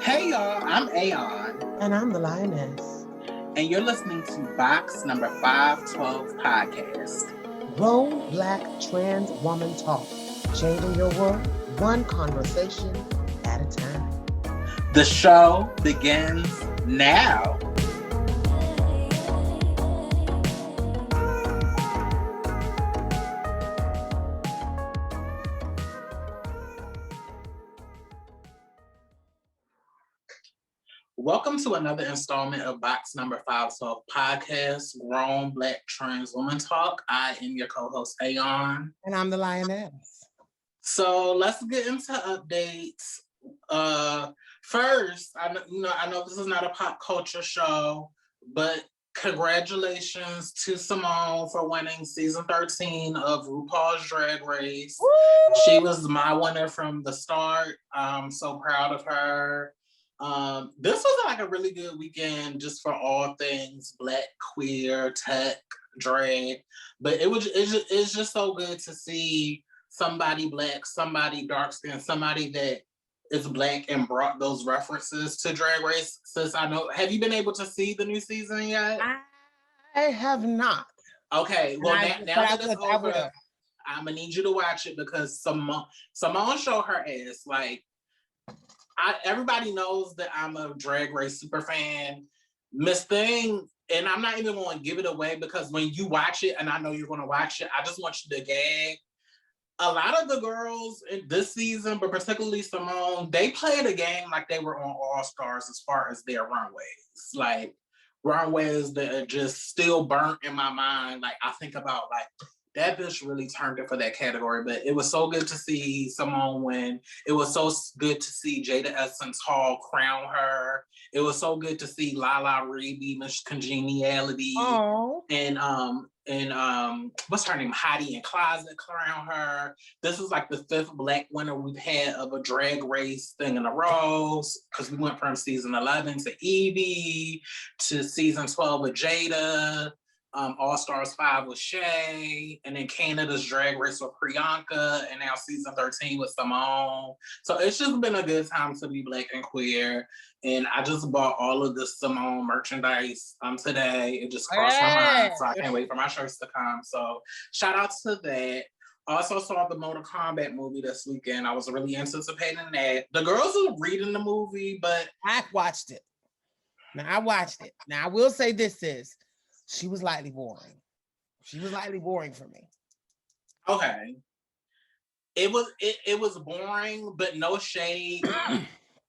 Hey y'all, I'm Aeon. And I'm the Lioness. And you're listening to Box number 512 podcast. Grown Black Trans Woman Talk. Changing your world one conversation at a time. The show begins now. Welcome to another installment of Box number 512 podcast, Grown Black Trans Woman Talk. I am your co-host, Aeon. And I'm the Lioness. So let's get into updates. First, I know this is not a pop culture show, but congratulations to Simone for winning season 13 of RuPaul's Drag Race. Woo! She was my winner from the start. I'm so proud of her. This was like a really good weekend just for all things Black, queer, tech, drag. But it's just so good to see somebody Black, somebody dark skinned, somebody that is Black and brought those references to Drag Race. Since I know, have you been able to see the new season yet? I have not. Okay, well now that it's over, I'm gonna need you to watch it because Simone showed her ass. Like, everybody knows that I'm a Drag Race super fan. Miss Thing, and I'm not even going to give it away because when you watch it, and I know you're going to watch it, I just want you to gag. A lot of the girls in this season, but particularly Simone, they played a game like they were on All Stars as far as their runways. Like, runways that are just still burnt in my mind. Like, I think about, like, that bitch really turned it for that category, but it was so good to see Simone win. It was so good to see Jada Essence Hall crown her. It was so good to see Lala Reed, Miss Congeniality, and what's her name, Hottie and Closet crown her. This is like the 5th Black winner we've had of a Drag Race thing in a row, because we went from season 11 to Evie to season 12 with Jada. All Stars 5 with Shay, and then Canada's Drag Race with Priyanka, and now season 13 with Simone. So it's just been a good time to be Black and queer. And I just bought all of the Simone merchandise today. It just crossed my mind, so I can't wait for my shirts to come. So shout out to that. Also saw the Mortal Kombat movie this weekend. I was really anticipating that. The girls were reading the movie, but I watched it. Now I will say this is, she was lightly boring. She was lightly boring for me. Okay. It was boring, but no shade.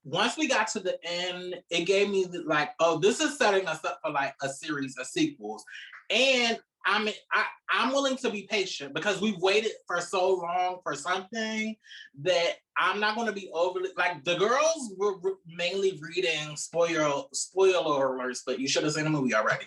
Once we got to the end, it gave me like, oh, this is setting us up for like a series of sequels. And I'm willing to be patient because we've waited for so long for something that I'm not going to be overly, like, the girls were mainly reading spoiler alerts, but you should have seen the movie already.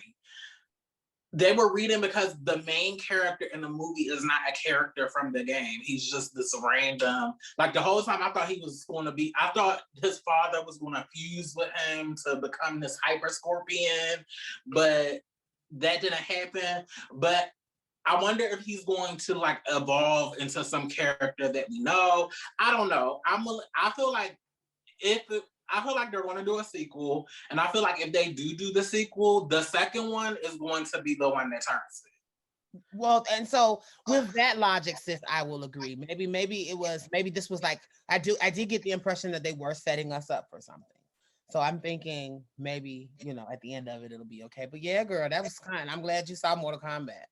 They were reading because the main character in the movie is not a character from the game. He's just this random, like, the whole time I thought his father was going to fuse with him to become this hyper scorpion, but that didn't happen. But I wonder if he's going to like evolve into some character that we know. I don't know. I feel like they're going to do a sequel, and I feel like if they do the sequel, the second one is going to be the one that turns it. Well, and so with that logic, sis, I will agree. Maybe this was like, I did get the impression that they were setting us up for something. So I'm thinking maybe, at the end of it, it'll be okay. But yeah, girl, that was kind. I'm glad you saw Mortal Kombat.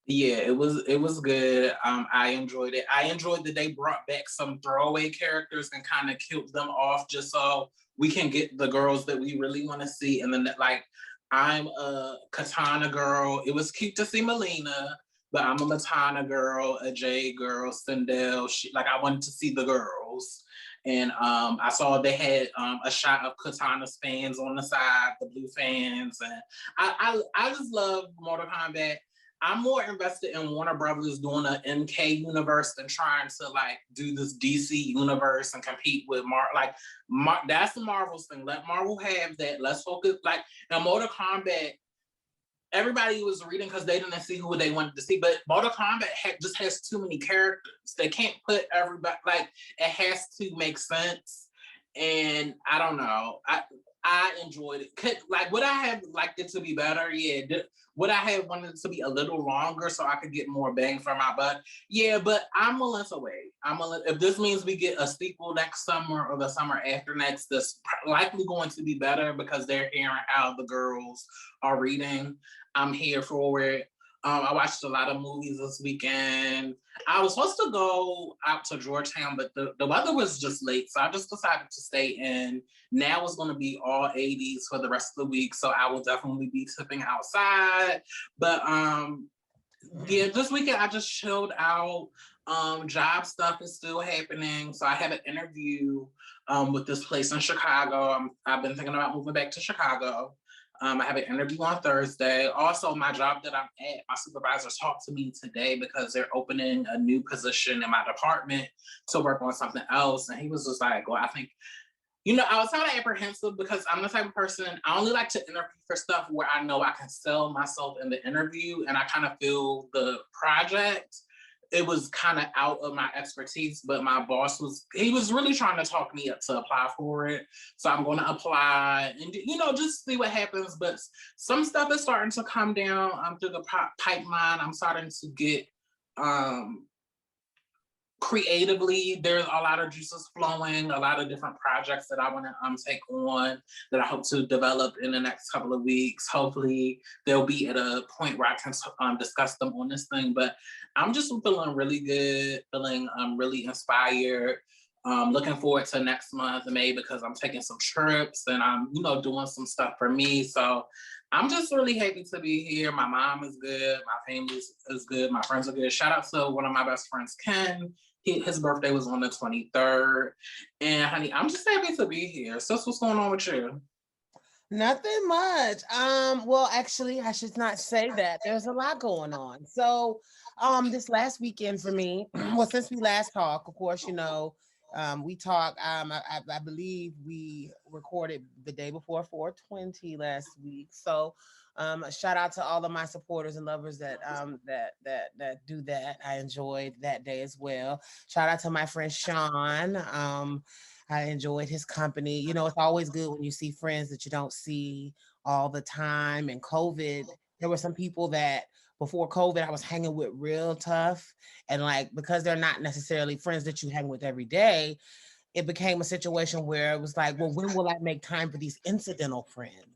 Yeah, it was good. I enjoyed it. I enjoyed that they brought back some throwaway characters and kind of killed them off just so we can get the girls that we really want to see. And then, like, I'm a Katana girl. It was cute to see Melina, but I'm a Matana girl, a Jade girl, Sindel. I wanted to see the girls. And I saw they had a shot of Katana's fans on the side, the blue fans. And I just love Mortal Kombat. I'm more invested in Warner Brothers doing an MK universe than trying to like do this DC universe and compete with that's the Marvel's thing. Let Marvel have that. Let's focus. Like, now, Mortal Kombat, everybody was reading because they didn't see who they wanted to see, but Mortal Kombat just has too many characters. They can't put everybody, like, it has to make sense. And I don't know. I enjoyed it. Like, would I have liked it to be better? Yeah. Would I have wanted it to be a little longer so I could get more bang for my buck? Yeah, but I'm willing to wait. If this means we get a sequel next summer or the summer after next, that's likely going to be better because they're hearing how the girls are reading. I'm here for it. I watched a lot of movies this weekend. I was supposed to go out to Georgetown, but the weather was just late, so I just decided to stay in. Now it's going to be all 80s for the rest of the week, so I will definitely be tipping outside. But yeah, this weekend I just chilled out. Job stuff is still happening, so I had an interview with this place in Chicago. I've been thinking about moving back to Chicago. I have an interview on Thursday. Also, my job that I'm at, my supervisor talked to me today because they're opening a new position in my department to work on something else. And he was just like, well, I think, I was kind of apprehensive because I'm the type of person, I only like to interview for stuff where I know I can sell myself in the interview. And I kind of feel the project, it was kind of out of my expertise, but my boss he was really trying to talk me up to apply for it. So I'm going to apply and, just see what happens. But some stuff is starting to come down through the pipeline. I'm starting to get, creatively, there's a lot of juices flowing, a lot of different projects that I want to take on that I hope to develop in the next couple of weeks. Hopefully they'll be at a point where I can discuss them on this thing, but I'm just feeling really good, feeling really inspired. Looking forward to next month, May, because I'm taking some trips and I'm, doing some stuff for me. So I'm just really happy to be here. My mom is good. My family is good. My friends are good. Shout out to one of my best friends, Ken. His birthday was on the 23rd. And honey, I'm just happy to be here. Sis, what's going on with you? Nothing much. Well, actually, I should not say that. There's a lot going on. So, this last weekend for me, well, since we last talked, of course, we talked. I believe we recorded the day before 420 last week. So, shout out to all of my supporters and lovers that do that. I enjoyed that day as well. Shout out to my friend Sean. I enjoyed his company. It's always good when you see friends that you don't see all the time. And COVID, there were some people that before COVID I was hanging with real tough. And like, because they're not necessarily friends that you hang with every day, it became a situation where it was like, well, when will I make time for these incidental friends?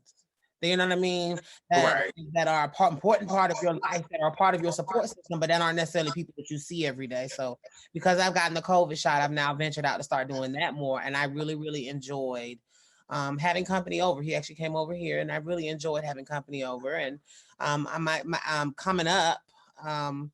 You know what I mean? Right. That are important part of your life, that are part of your support system, but that aren't necessarily people that you see every day. So because I've gotten the COVID shot, I've now ventured out to start doing that more. And I really, really enjoyed having company over. He actually came over here and I really enjoyed having company over. And coming up, I'm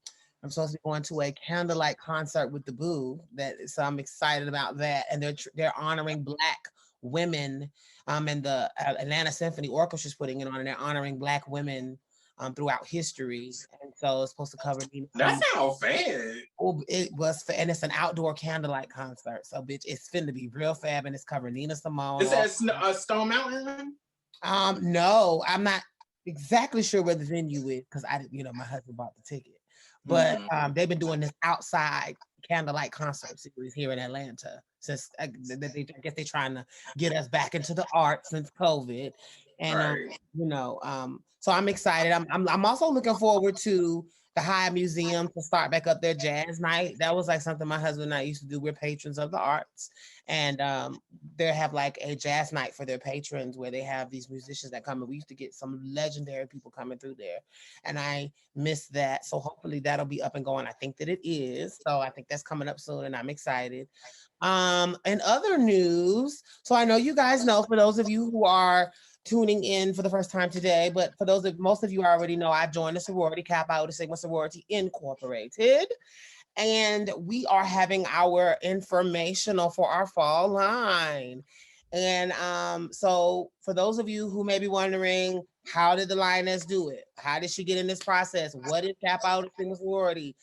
supposed to be going to a candlelight concert with the Boo. So I'm excited about that. And they're honoring Black women, and the Atlanta Symphony Orchestra is putting it on, and they're honoring Black women throughout history. And so it's supposed to cover. That sounds fab. Oh, it was, and it's an outdoor candlelight concert. So, bitch, it's finna be real fab, and it's covering Nina Simone. Is that Stone Mountain? No, I'm not exactly sure where the venue is because my husband bought the ticket. But they've been doing this outside candlelight concert series here in Atlanta since I guess they're trying to get us back into the arts since COVID. And right. so I'm excited. I'm also looking forward to the High Museum to start back up their jazz night. That was like something my husband and I used to do. We're patrons of the arts, and they have like a jazz night for their patrons where they have these musicians that come, and we used to get some legendary people coming through there, and I miss that. So hopefully that'll be up and going. I think that it is. So I think that's coming up soon, and I'm excited. And other news. So I know you guys know, for those of you who are tuning in for the first time today, but for most of you already know, I joined the sorority, Kappa, Iota Sigma Sorority Incorporated, and we are having our informational for our fall line. And so for those of you who may be wondering, how did the Lioness do it? How did she get in this process? What is Kappa Iota Sigma Sorority?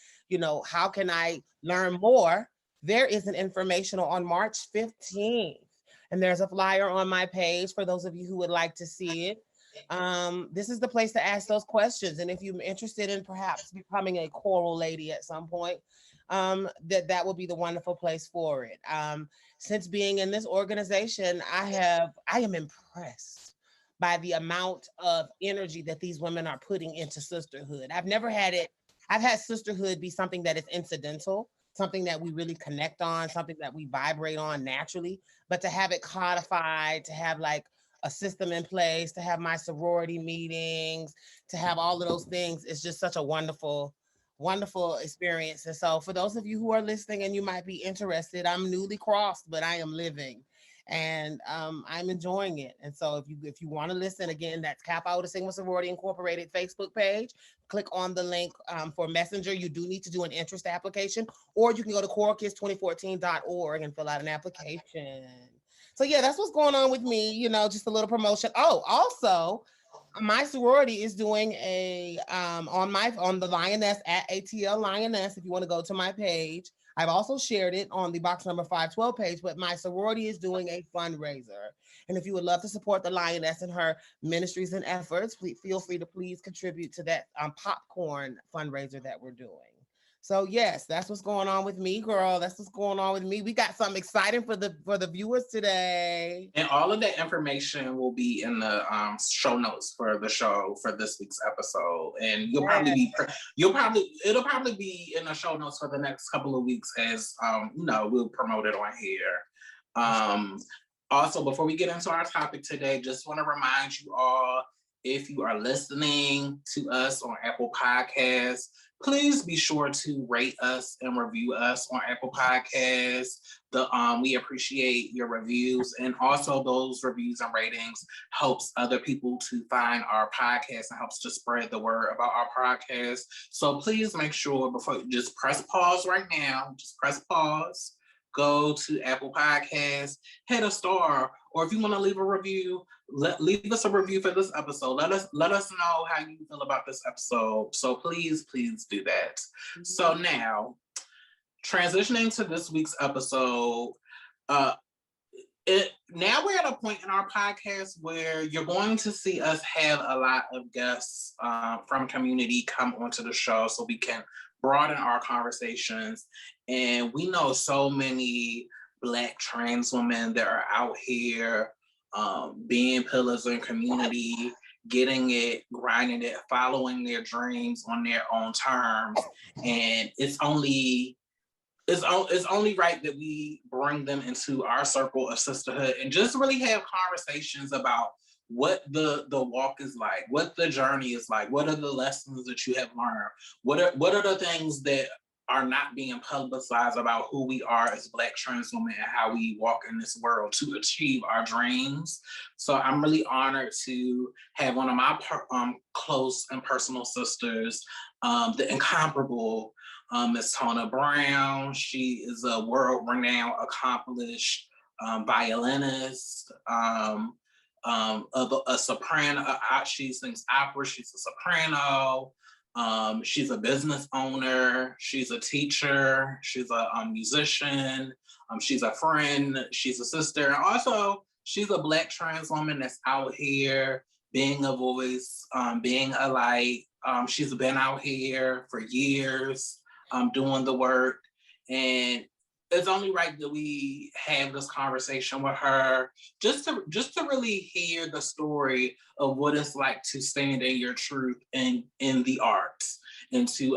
How can I learn more? There is an informational on March 15th. And there's a flyer on my page for those of you who would like to see it. This is the place to ask those questions. And if you're interested in perhaps becoming a choral lady at some point, that will be the wonderful place for it. since being in this organization, I am impressed by the amount of energy that these women are putting into sisterhood. I've never had it. I've had sisterhood be something that is incidental, something that we really connect on, something that we vibrate on naturally, but to have it codified, to have like a system in place, to have my sorority meetings, to have all of those things, is just such a wonderful experience. And so for those of you who are listening and you might be interested, I'm newly crossed, but I am living and I'm enjoying it. And so if you want to listen, again, that's Kappa Iota Sigma Sorority Incorporated Facebook page. Click on the link for Messenger. You do need to do an interest application, or you can go to coralkids2014.org and fill out an application. So yeah, that's what's going on with me, just a little promotion. Oh, also, my sorority is doing a on the Lioness at ATL Lioness. If you want to go to my page, I've also shared it on the box number 512 page, but my sorority is doing a fundraiser. And if you would love to support the Lioness and her ministries and efforts, please feel free to please contribute to that popcorn fundraiser that we're doing. So yes, that's what's going on with me, girl. That's what's going on with me. We got something exciting for the viewers today. And all of that information will be in the show notes for the show for this week's episode. And it'll probably be in the show notes for the next couple of weeks as we'll promote it on here. Also, before we get into our topic today, just want to remind you all, if you are listening to us on Apple Podcasts, please be sure to rate us and review us on Apple Podcasts. We appreciate your reviews, and also those reviews and ratings helps other people to find our podcast and helps to spread the word about our podcast. So please make sure, before you just press pause right now, just press pause, go to Apple Podcasts, hit a star, or if you want to leave a review, leave us a review for this episode. Let us know how you feel about this episode. So please do that. Mm-hmm. So now, transitioning to this week's episode, now we're at a point in our podcast where you're going to see us have a lot of guests from community come onto the show so we can broaden our conversations. And we know so many Black trans women that are out here being pillars in community, getting it, grinding it, following their dreams on their own terms. And it's only right that we bring them into our circle of sisterhood and just really have conversations about what the walk is like, what the journey is like, what are the lessons that you have learned, what are the things that are not being publicized about who we are as Black trans women and how we walk in this world to achieve our dreams. So I'm really honored to have one of my close and personal sisters, the incomparable Miss Tona Brown. She is a world-renowned, accomplished violinist, a soprano. She sings opera. She's a soprano. She's a business owner. She's a teacher. She's a musician. She's a friend. She's a sister. And also, she's a Black trans woman that's out here being a voice, being a light. She's been out here for years, doing the work. And it's only right that we have this conversation with her just to really hear the story of what it's like to stand in your truth in the arts and to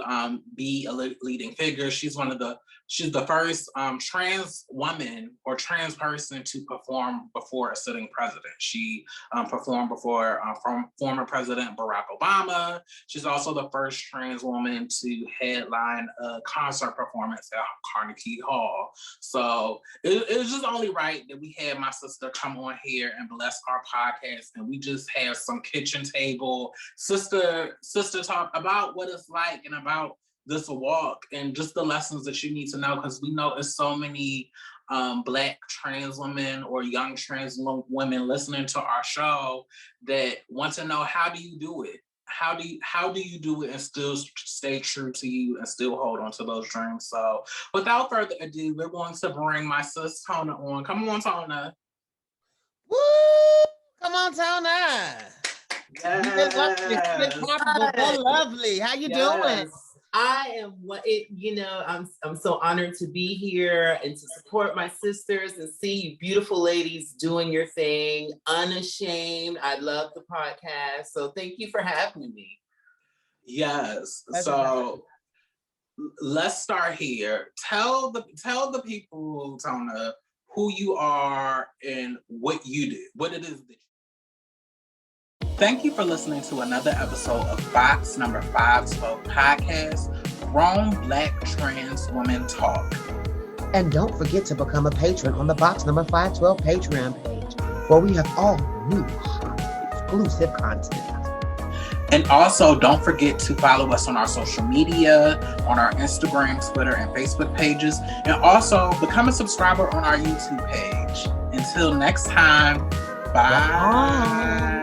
be a leading figure. She's the first trans woman or trans person to perform before a sitting president. She performed before former President Barack Obama. She's also the first trans woman to headline a concert performance at Carnegie Hall. So it's just only right that we have my sister come on here and bless our podcast, and we just have some kitchen table sister talk about what it's like and about this walk and just the lessons that you need to know, because we know it's so many Black trans women or young trans women listening to our show that want to know, how do you do it? How do you do it and still stay true to you and still hold on to those dreams? So without further ado, we're going to bring my sis Tona on. Come on, Tona. Woo! Come on, Tona. Yes. Lovely. How you doing? I am I'm so honored to be here and to support my sisters and see you beautiful ladies doing your thing, unashamed. I love the podcast. So thank you for having me. Yes. So let's start here. Tell the people, Tona, who you are and what you do, what it is that you do. Thank you for listening to another episode of Box Number 512 Podcast, Grown Black Trans Women Talk. And don't forget to become a patron on the Box Number 512 Patreon page, where we have all new exclusive content. And also, don't forget to follow us on our social media, on our Instagram, Twitter, and Facebook pages. And also, become a subscriber on our YouTube page. Until next time, bye.